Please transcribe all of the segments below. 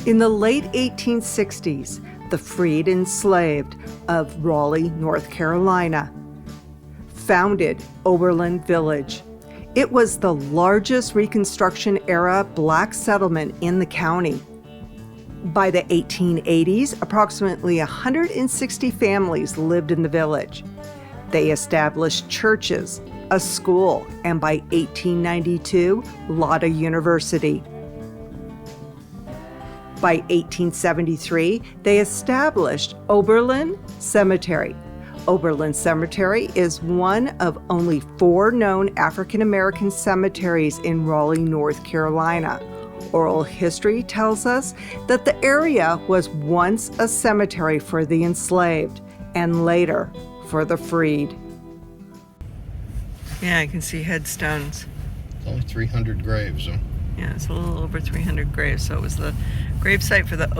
In the late 1860s, the freed enslaved of Raleigh, North Carolina, founded Oberlin Village. It was the largest Reconstruction-era black settlement in the county. By the 1880s, approximately 160 families lived in the village. They established churches, a school, and by 1892, Lotta University. By 1873, they established Oberlin Cemetery. Oberlin Cemetery is one of only 4 known African American cemeteries in Raleigh, North Carolina. Oral history tells us that the area was once a cemetery for the enslaved and later for the freed. Yeah, I can see headstones. It's only 300 graves. Yeah, it's a little over 300 graves. So it was the gravesite for the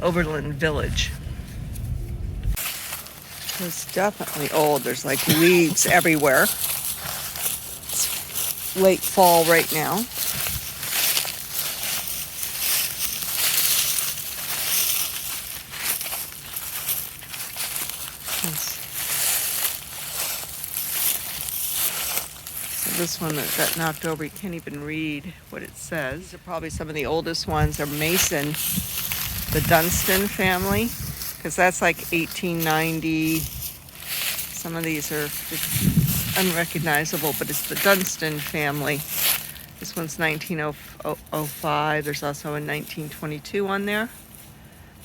Oberlin Village. So it's definitely old. There's like leaves everywhere. It's late fall right now. This one that got knocked over, you can't even read what it says. These are probably some of the oldest ones. They're Mason, the Dunstan family, because that's like 1890. Some of these are unrecognizable, but it's the Dunstan family. This one's 1905. There's also a 1922 on there,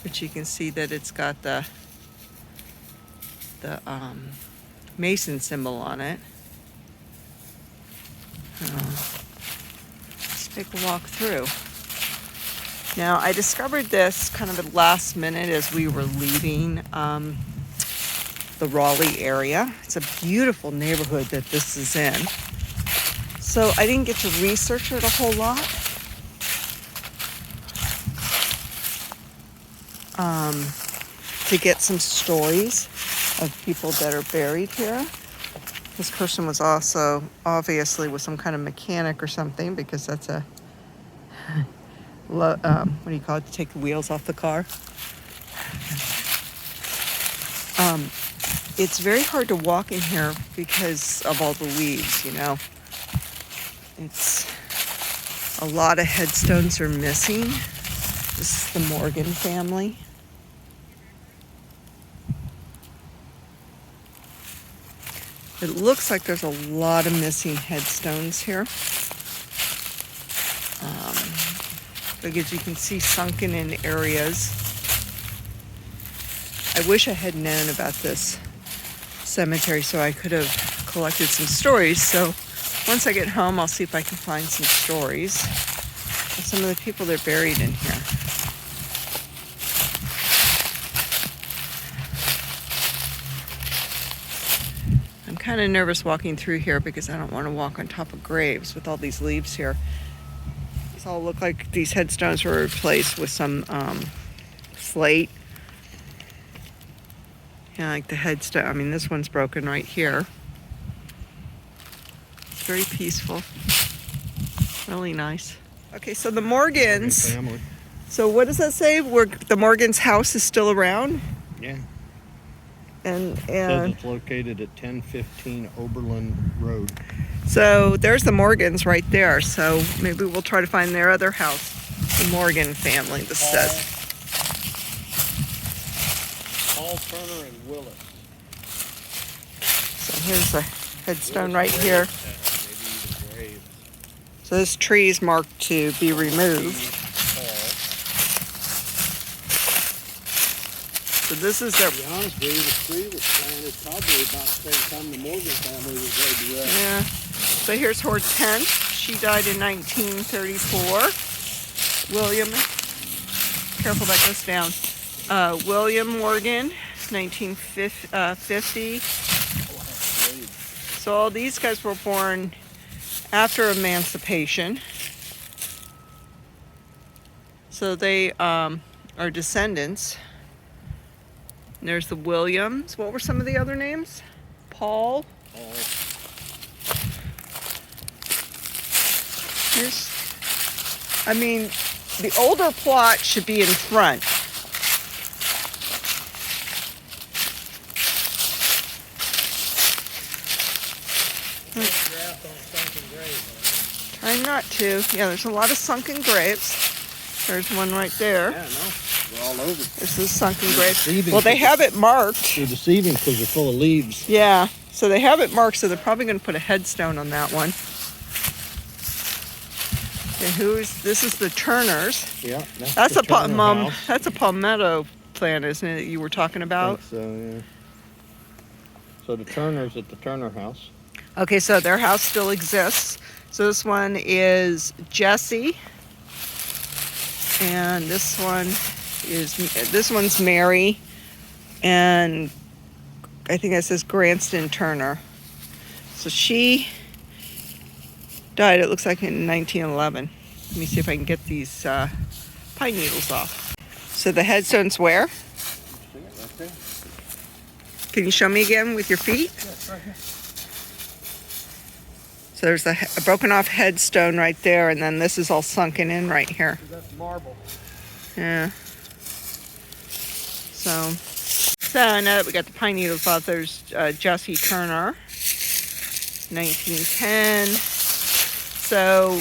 but you can see that it's got the Mason symbol on it. Let's take a walk through. Now, I discovered this kind of at last minute as we were leaving the Raleigh area. It's a beautiful neighborhood that this is in. So I didn't get to research it a whole lot. To get some stories of people that are buried here. This person was also obviously was some kind of mechanic or something, because that's a what do you call it, to take the wheels off the car. It's very hard to walk in here because of all the leaves, you know. It's a lot of headstones are missing. This is the Morgan family. It looks like there's a lot of missing headstones here. Because you can see sunken in areas. I wish I had known about this cemetery so I could have collected some stories. So once I get home, I'll see if I can find some stories of some of the people that are buried in here. I'm kind of nervous walking through here because I don't want to walk on top of graves with all these leaves here. These all look like these headstones were replaced with some slate. Yeah, like the headstone. I mean, this one's broken right here. It's very peaceful. Really nice. Okay, so the Morgans. Family. So what does that say? The Morgans' house is still around? Yeah. And It says it's located at 1015 Oberlin Road. So there's the Morgans right there. So maybe we'll try to find their other house. The Morgan family, this says. Paul Turner and Willis. So here's a headstone right here. Maybe even graves. So this tree is marked to be removed. So this is their... To be honest with you, the tree was planted probably about the same time the Morgan family was laid to rest. Yeah. So here's Hortense. She died in 1934. William, careful that goes down. William Morgan, 1950. So all these guys were born after emancipation. So they are descendants. And there's the Williams. What were some of the other names? Paul. Here's I mean, the older plot should be in front. Trying not to. Yeah, there's a lot of sunken graves. There's one right there. Yeah, no, they're all over. This is sunken grave. Deceiving Well, they have it marked. They're deceiving because they're full of leaves. Yeah, so they have it marked, so they're probably going to put a headstone on that one. And this is the Turners. Yeah, That's the a Turner house. that's a palmetto plant, isn't it, that you were talking I about? think so, yeah. So the Turners at the Turner house. Okay, so their house still exists. So this one is Jesse. And this one's Mary. And I think it says Granston Turner. So she died, it looks like, in 1911. Let me see if I can get these pine needles off. So the headstone's where? See it right there? Can you show me again with your feet? Yeah, right here. So there's a broken off headstone right there, and then this is all sunken in right here. That's marble. Yeah. So now that we got the pine needles off, there's Jesse Turner, 1910. So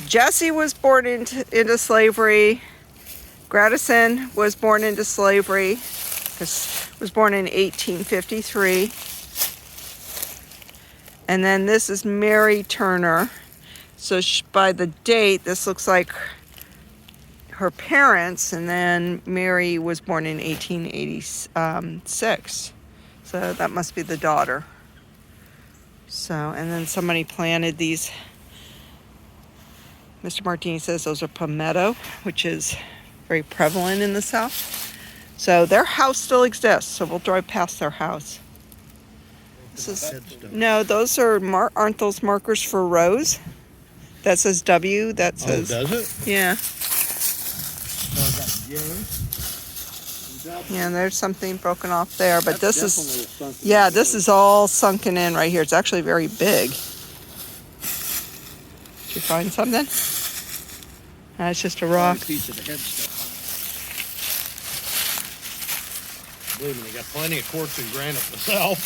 Jesse was born into slavery. Gradison was born into slavery. Was born in 1853. And then this is Mary Turner. So by the date, this looks like her parents, and then Mary was born in 1886. So that must be the daughter. So, and then somebody planted these. Mr. Martini says those are palmetto, which is very prevalent in the South. So their house still exists, so we'll drive past their house. No, those are aren't those markers for rows? That says W. That says. Oh, does it? Yeah. So I got James. Yeah, there's something broken off there, but That's this definitely is. a sunken Yeah, grave. this is all sunken in right here. It's actually very big. Did you find something? It's just a rock. Piece of the headstone. Believe me, they got plenty of quartz and granite myself.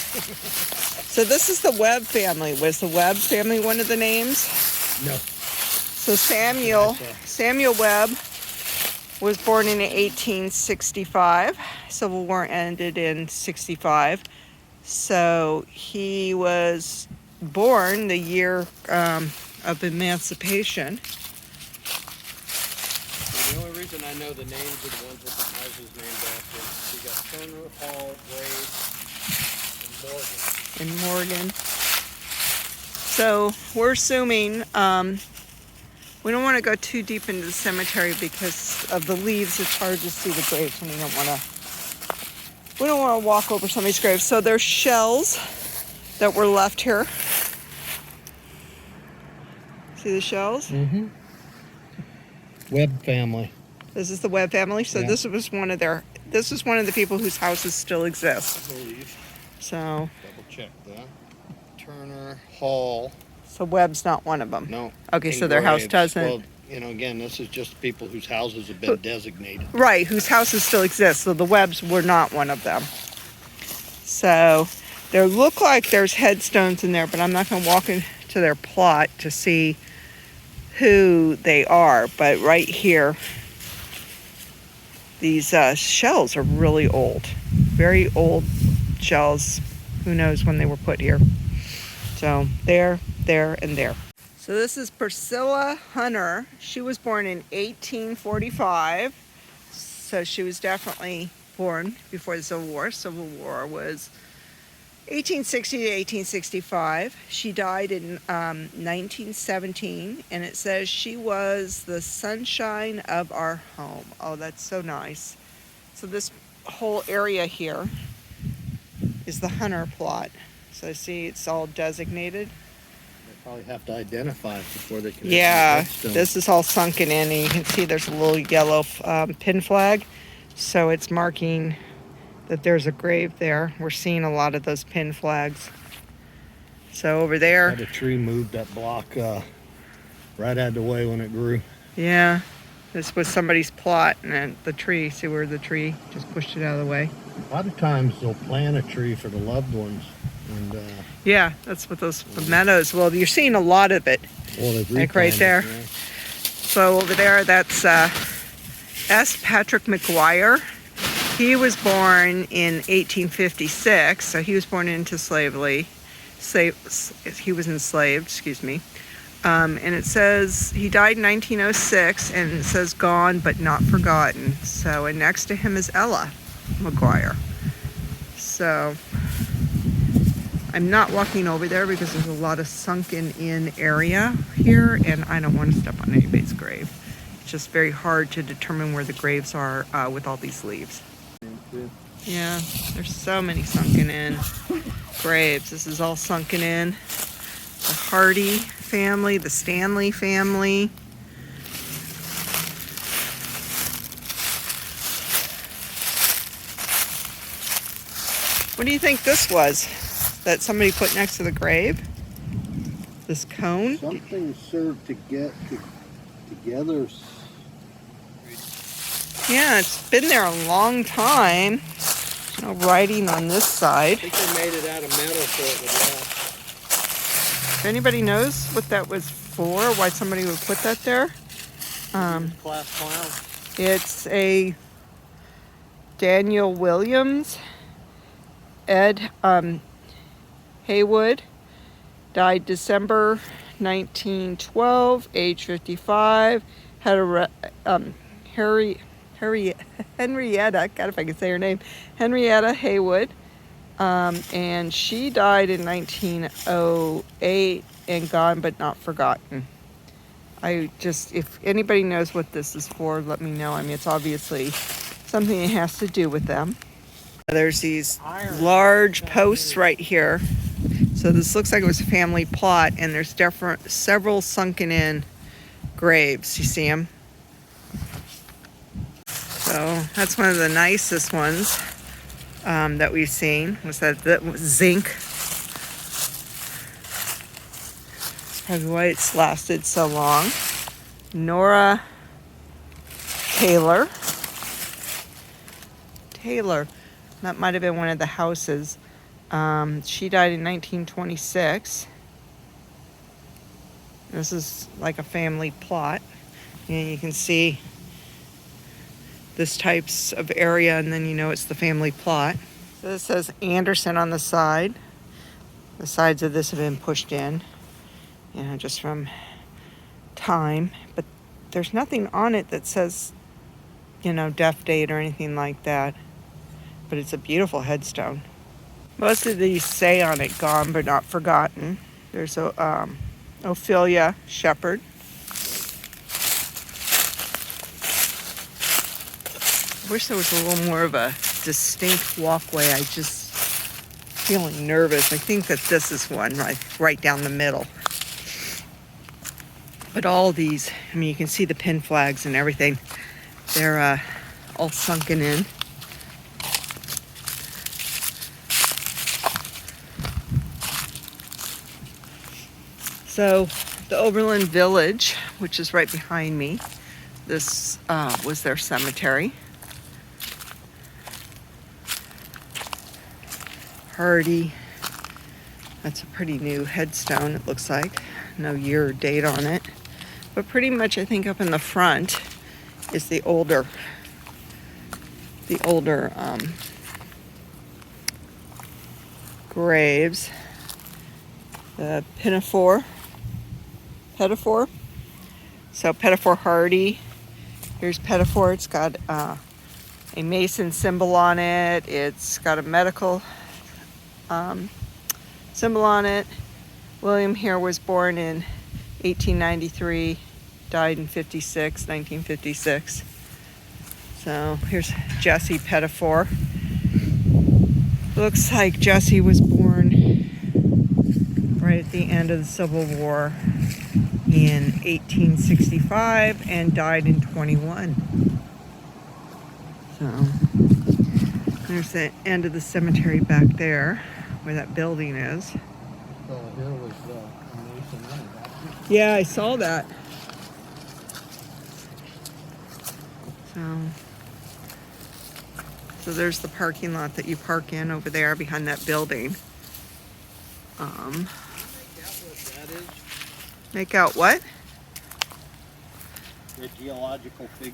So this is the Webb family. Was the Webb family one of the names? No. So Samuel Webb was born in 1865. Civil War ended in 65. So he was born the year of emancipation. The only reason I know the names of the ones with the houses named after, we got Turner, Hall, Grade, and Morgan. So we're assuming we don't want to go too deep into the cemetery because of the leaves. It's hard to see the graves, and we don't want to walk over somebody's grave. So there's shells that were left here. See the shells? Mm-hmm. Webb family. This is the Webb family. So Yeah. this was one of the people whose houses still exist. I believe. So Double check that. Turner, Hall. So Webb's not one of them. No. Okay, so their house doesn't. Well, again, this is just people whose houses have been designated. Right, whose houses still exist. So the Webbs were not one of them. So there look like there's headstones in there, but I'm not going to walk into their plot to see who they are. But right here, these shells are really old. Very old shells. Who knows when they were put here. So there, and there. So this is Priscilla Hunter. She was born in 1845. So she was definitely born before the Civil War. Civil War was 1860 to 1865. She died in 1917, and it says she was the sunshine of our home. Oh, that's so nice. So this whole area here is the Hunter plot. So see, it's all designated. They probably have to identify it before they can. Yeah, this is all sunken in, and you can see there's a little yellow pin flag. So it's marking that there's a grave there. We're seeing a lot of those pin flags. So over there. Had a tree moved that block right out of the way when it grew. Yeah. This was somebody's plot, and then the tree, see where the tree just pushed it out of the way? A lot of times they'll plant a tree for the loved ones. And, yeah, that's what those meadows, well, you're seeing a lot of it. well, they've Like right there. yeah. So over there, that's S. Patrick McGuire. He was born in 1856, so he was born into slavery. He was enslaved, excuse me. And it says he died in 1906, and it says gone but not forgotten. So, and next to him is Ella McGuire. So, I'm not walking over there because there's a lot of sunken in area here, and I don't want to step on anybody's grave. It's just very hard to determine where the graves are with all these leaves. Yeah, there's so many sunken in graves. This is all sunken in. The Hardy family, the Stanley family. What do you think this was that somebody put next to the grave? This cone? Something served to get together. Yeah, it's been there a long time. No writing on this side. I think they made it out of metal so it would last. If anybody knows what that was for, why somebody would put that there, Class clown. it's a Daniel Williams, Ed Haywood, died December 1912, age 55, had a Henrietta, God, if I can say her name, Henrietta Haywood, and she died in 1908 and gone but not forgotten. If anybody knows what this is for, let me know. I mean, it's obviously something that has to do with them. There's these large posts right here. So this looks like it was a family plot, and there's several sunken in graves. You see them? So that's one of the nicest ones that we've seen. That was zinc. That's probably why it's lasted so long. Nora Taylor. That might have been one of the houses. She died in 1926. This is like a family plot. And you can see this types of area, and then you know it's the family plot. So this says Anderson on the side. The sides of this have been pushed in, just from time. But there's nothing on it that says, death date or anything like that. But it's a beautiful headstone. Most of these say on it, gone but not forgotten. There's a Ophelia Shepherd. I wish there was a little more of a distinct walkway. I just feeling nervous. I think that this is one right down the middle. But all these, I mean, you can see the pin flags and everything. They're all sunken in. So the Oberlin Village, which is right behind me, this was their cemetery. Hardy. That's a pretty new headstone, it looks like. No year or date on it. But pretty much I think up in the front is the older graves. The Pettifor. So Pettifor Hardy. Here's Pettifor. It's got a Mason symbol on it. It's got a medical symbol on it. William here was born in 1893, died in 1956. So here's Jesse Pettifor. Looks like Jesse was born right at the end of the Civil War in 1865 and died in 21. So there's the end of the cemetery back there where that building is. So here was a Mason. Yeah, I saw that. So there's the parking lot that you park in over there behind that building. Make out what? The geological fig.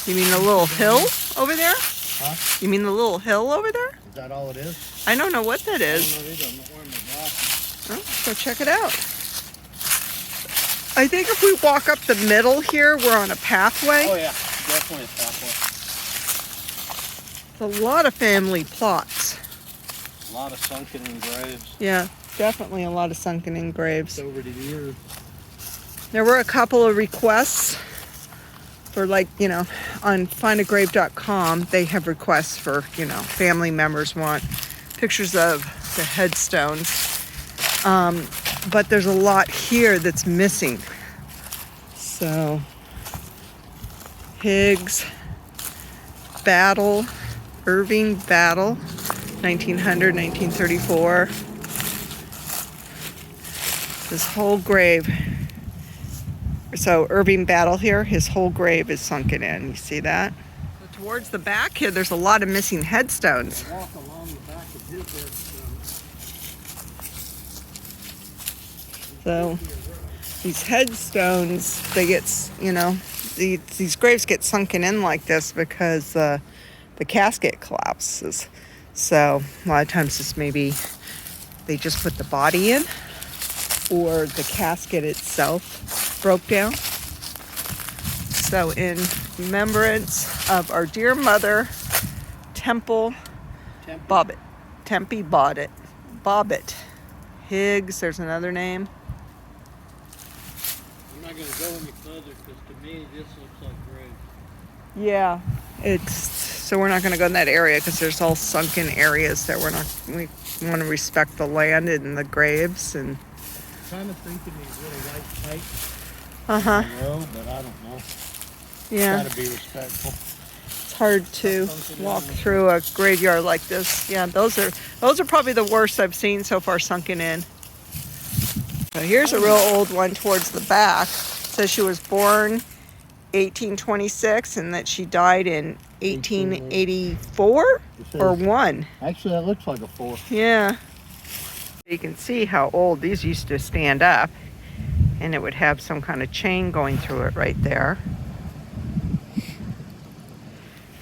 You mean the little hill over there? Huh? You mean the little hill over there? Is that all it is? I don't know what that is. I don't know either. I'm not wearing my glasses. Oh, go check it out. I think if we walk up the middle here, we're on a pathway. Oh yeah, definitely a pathway. It's a lot of family plots. A lot of sunken in graves. Yeah, definitely a lot of sunken in graves. Over the years. There were a couple of requests for, like, you know, on findagrave.com, they have requests for, you know, family members want pictures of the headstones. But there's a lot here that's missing. So, Higgs, Battle, Irving Battle, 1900, 1934. This whole grave. So Irving Battle here, his whole grave is sunken in. You see that? So towards the back here, there's a lot of missing headstones. Walk along the back of his headstone. So these headstones, they get, you know, these graves get sunken in like this because the casket collapses. So a lot of times it's maybe they just put the body in, or the casket itself broke down. So in remembrance of our dear mother, Temple Bobbitt, Tempe Bobbitt, Higgs, there's another name. I'm not going to go any further because to me this looks like grave. Yeah, so we're not going to go in that area because there's all sunken areas that we want to respect the land and the graves. And Kind of thinking these little white pipes. Uh-huh. Row, but I don't know. Yeah. Gotta be respectful. It's hard to walk through a graveyard like this. Yeah, those are probably the worst I've seen so far sunken in. So here's a real old one towards the back. It says she was born 1826 and that she died in 1884 or 1. Actually, that looks like a 4. Yeah. You can see how old these used to stand up, and it would have some kind of chain going through it right there.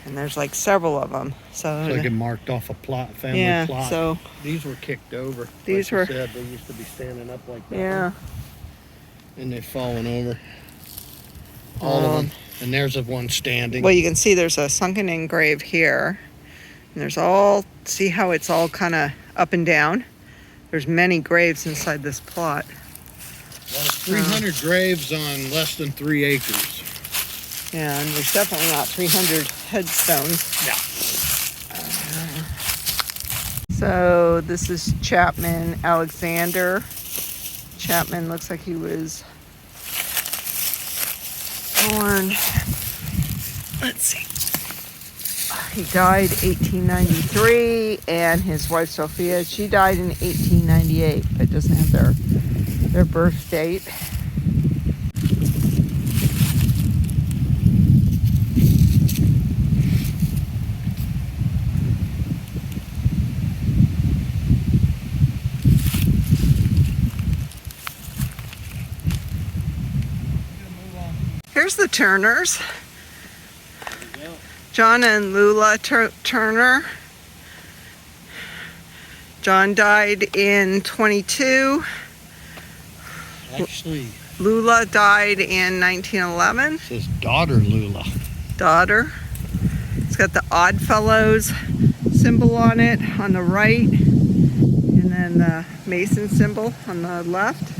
And there's like several of them. So It's like it marked off a plot, family yeah, plot. so these were kicked over. These like were. You said, they used to be standing up like that. Yeah. And they've fallen over. All of them. And there's the one standing. Well, you can see there's a sunken in grave here. And there's all, see how it's all kind of up and down? There's many graves inside this plot. Well, 300 graves on less than 3 acres. Yeah, and there's definitely not 300 headstones. No. So this is Chapman Alexander. Chapman looks like he was born, let's see, he died 1893, and his wife Sophia, she died in 1898, but doesn't have their birth date. Here's the Turners. John and Lula Turner. John died in 22. Actually, Lula died in 1911. it says daughter Lula. Daughter. It's got the Oddfellows symbol on it on the right, and then the Mason symbol on the left.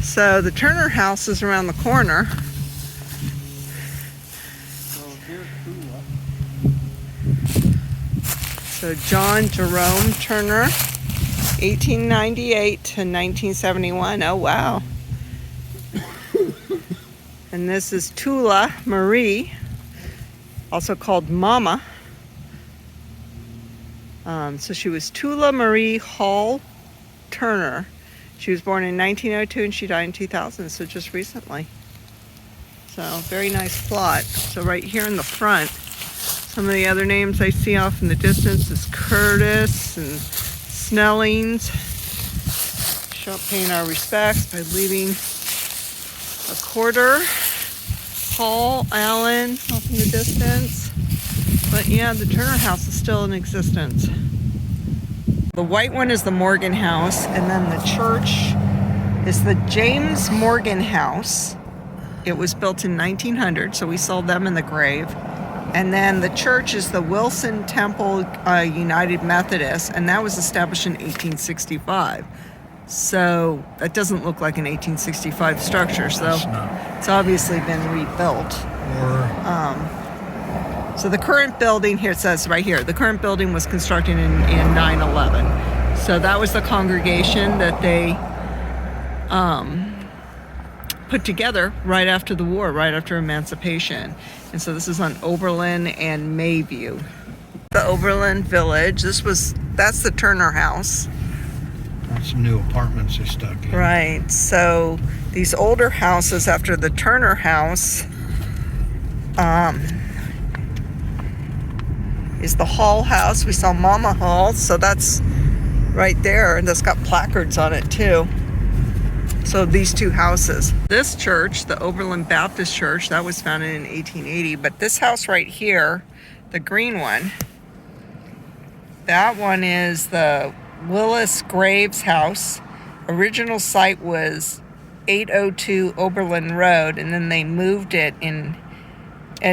So the Turner house is around the corner. So John Jerome Turner, 1898 to 1971. Oh, wow. And this is Tula Marie, also called Mama. So she was Tula Marie Hall Turner. She was born in 1902 and she died in 2000, so just recently. So very nice plot. So right here in the front, some of the other names I see off in the distance is Curtis and Snellings. Paying our respects by leaving a quarter. Paul Allen off in the distance. But yeah, the Turner House is still in existence. The white one is the Morgan House, and then the church is the James Morgan House. It was built in 1900, so we saw them in the grave. And then the church is the Wilson Temple United Methodist, and that was established in 1865. So that doesn't look like an 1865 structure, so it's obviously been rebuilt. So the current building, here it says right here, the current building was constructed in 9/11. So that was the congregation that they put together right after the war, right after emancipation. And so this is on Oberlin and Mayview. The Oberlin Village, that's the Turner House. That's some new apartments they stuck in. Right, so these older houses after the Turner House is the Hall House. We saw Mama Hall, so that's right there, and that's got placards on it too. So these two houses. This church, the Oberlin Baptist Church, that was founded in 1880, but this house right here, the green one, that one is the Willis Graves House. Original site was 802 Oberlin Road, and then they moved it and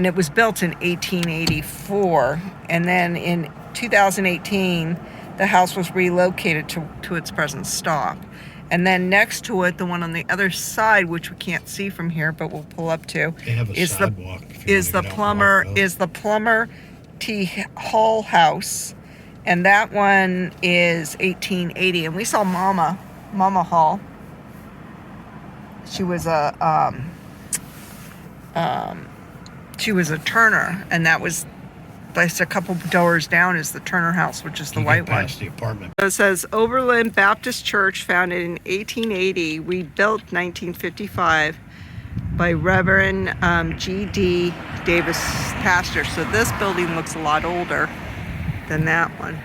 it was built in 1884. And then in 2018, the house was relocated to its present stop. And then next to it, the one on the other side, which we can't see from here, but we'll pull up to, They have a sidewalk. is the Plummer T. Hall House. And that one is 1880. And we saw Mama Hall. She was a Turner, and that was just a couple doors down is the Turner House, which is the white one. Past the apartment. So it says Oberlin Baptist Church, founded in 1880, rebuilt 1955 by Reverend G.D. Davis, pastor. So this building looks a lot older than that one.